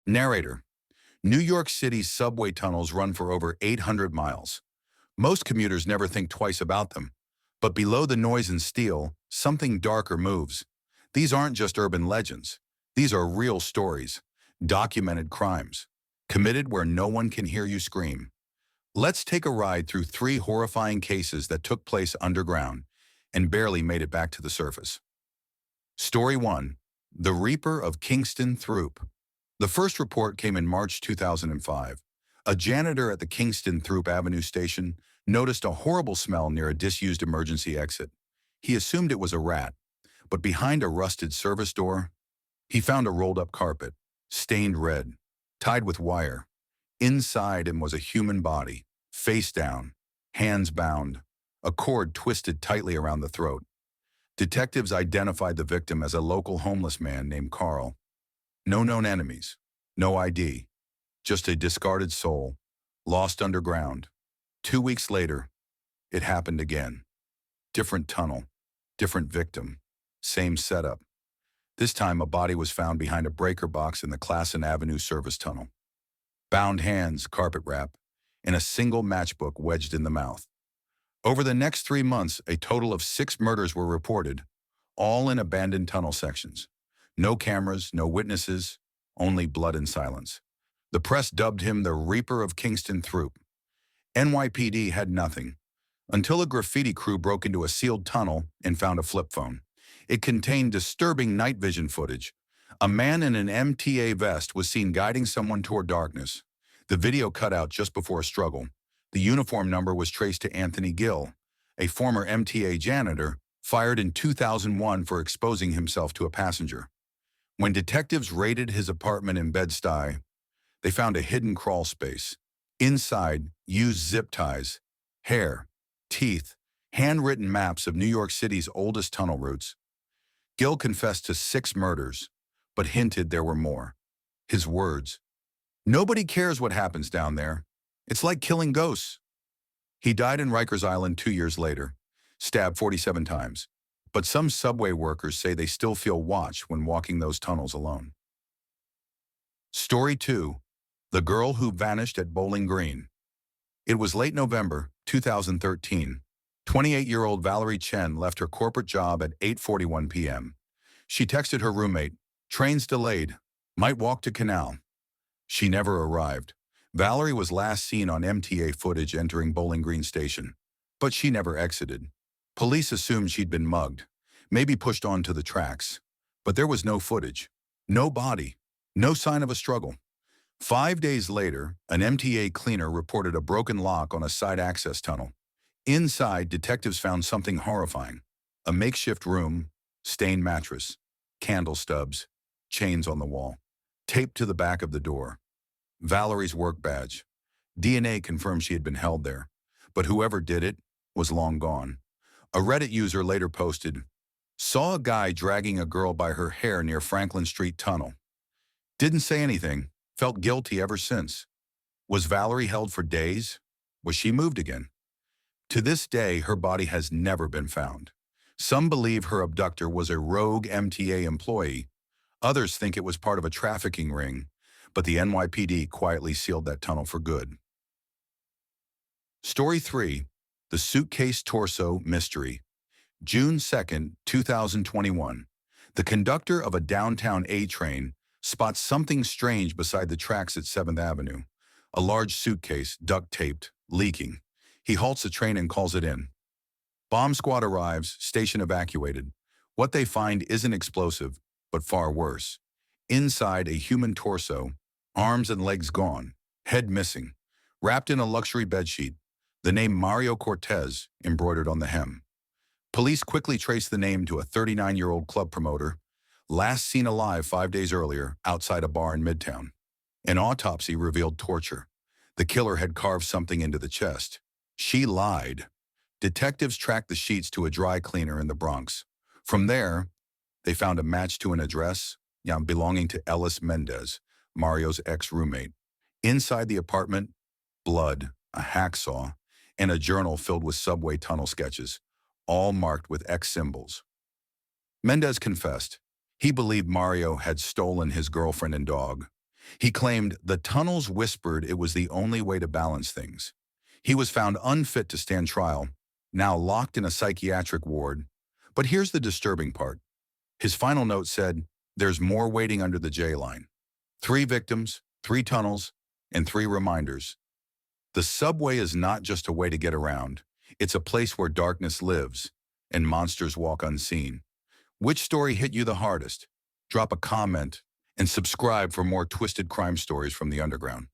Narrator: New York City's subway tunnels run for over 800 miles. Most commuters never think twice about them. But below the noise and steel, something darker moves. These aren't just urban legends. These are real stories, documented crimes, committed where no one can hear you scream. Let's take a ride through three horrifying cases that took place underground and barely made it back to the surface. Story 1. The Reaper of Kingston Throop. The first report came in March 2005. A janitor at the Kingston Throop Avenue station noticed a horrible smell near a disused emergency exit. He assumed it was a rat, but behind a rusted service door, he found a rolled-up carpet, stained red, tied with wire. Inside him was a human body, face down, hands bound, a cord twisted tightly around the throat. Detectives identified the victim as a local homeless man named Carl. No known enemies, no ID, just a discarded soul, lost underground. 2 weeks later, it happened again. Different tunnel, different victim, same setup. This time, a body was found behind a breaker box in the Classen Avenue service tunnel. Bound hands, carpet wrap, and a single matchbook wedged in the mouth. Over the next 3 months, a total of 6 murders were reported, all in abandoned tunnel sections. No cameras, no witnesses, only blood and silence. The press dubbed him the Reaper of Kingston Throop. NYPD had nothing, until a graffiti crew broke into a sealed tunnel and found a flip phone. It contained disturbing night vision footage. A man in an MTA vest was seen guiding someone toward darkness. The video cut out just before a struggle. The uniform number was traced to Anthony Gill, a former MTA janitor, fired in 2001 for exposing himself to a passenger. When detectives raided his apartment in Bed-Stuy, they found a hidden crawl space. Inside, used zip ties, hair, teeth, handwritten maps of New York City's oldest tunnel routes. Gill confessed to 6 murders, but hinted there were more. His words: "Nobody cares what happens down there. It's like killing ghosts." He died in Rikers Island 2 years later, stabbed 47 times. But some subway workers say they still feel watched when walking those tunnels alone. Story 2. The Girl Who Vanished at Bowling Green. It was late November 2013. 28-year-old Valerie Chen left her corporate job at 8:41 p.m. She texted her roommate, "Train's delayed. Might walk to Canal." She never arrived. Valerie was last seen on MTA footage entering Bowling Green Station, but she never exited. Police assumed she'd been mugged, maybe pushed onto the tracks. But there was no footage, no body, no sign of a struggle. 5 days later, an MTA cleaner reported a broken lock on a side access tunnel. Inside, detectives found something horrifying: a makeshift room, stained mattress, candle stubs, chains on the wall, taped to the back of the door. Valerie's work badge. DNA confirmed she had been held there, but whoever did it was long gone. A Reddit user later posted, "Saw a guy dragging a girl by her hair near Franklin Street Tunnel. Didn't say anything, felt guilty ever since." Was Valerie held for days? Was she moved again? To this day, her body has never been found. Some believe her abductor was a rogue MTA employee. Others think it was part of a trafficking ring, but the NYPD quietly sealed that tunnel for good. Story 3. The Suitcase Torso Mystery. June 2, 2021. The conductor of a downtown A train spots something strange beside the tracks at 7th Avenue. A large suitcase, duct-taped, leaking. He halts the train and calls it in. Bomb squad arrives, station evacuated. What they find isn't explosive, but far worse. Inside, a human torso, arms and legs gone, head missing, wrapped in a luxury bedsheet. The name Mario Cortez embroidered on the hem. Police quickly traced the name to a 39-year-old club promoter, last seen alive 5 days earlier outside a bar in Midtown. An autopsy revealed torture. The killer had carved something into the chest. She lied. Detectives tracked the sheets to a dry cleaner in the Bronx. From there, they found a match to an address belonging to Ellis Mendez, Mario's ex-roommate. Inside the apartment, blood, a hacksaw, and a journal filled with subway tunnel sketches, all marked with X symbols. Mendez confessed. He believed Mario had stolen his girlfriend and dog. He claimed the tunnels whispered it was the only way to balance things. He was found unfit to stand trial, now locked in a psychiatric ward. But here's the disturbing part. His final note said, "There's more waiting under the J line. 3 victims, 3 tunnels, and 3 reminders." The subway is not just a way to get around. It's a place where darkness lives and monsters walk unseen. Which story hit you the hardest? Drop a comment and subscribe for more twisted crime stories from the underground.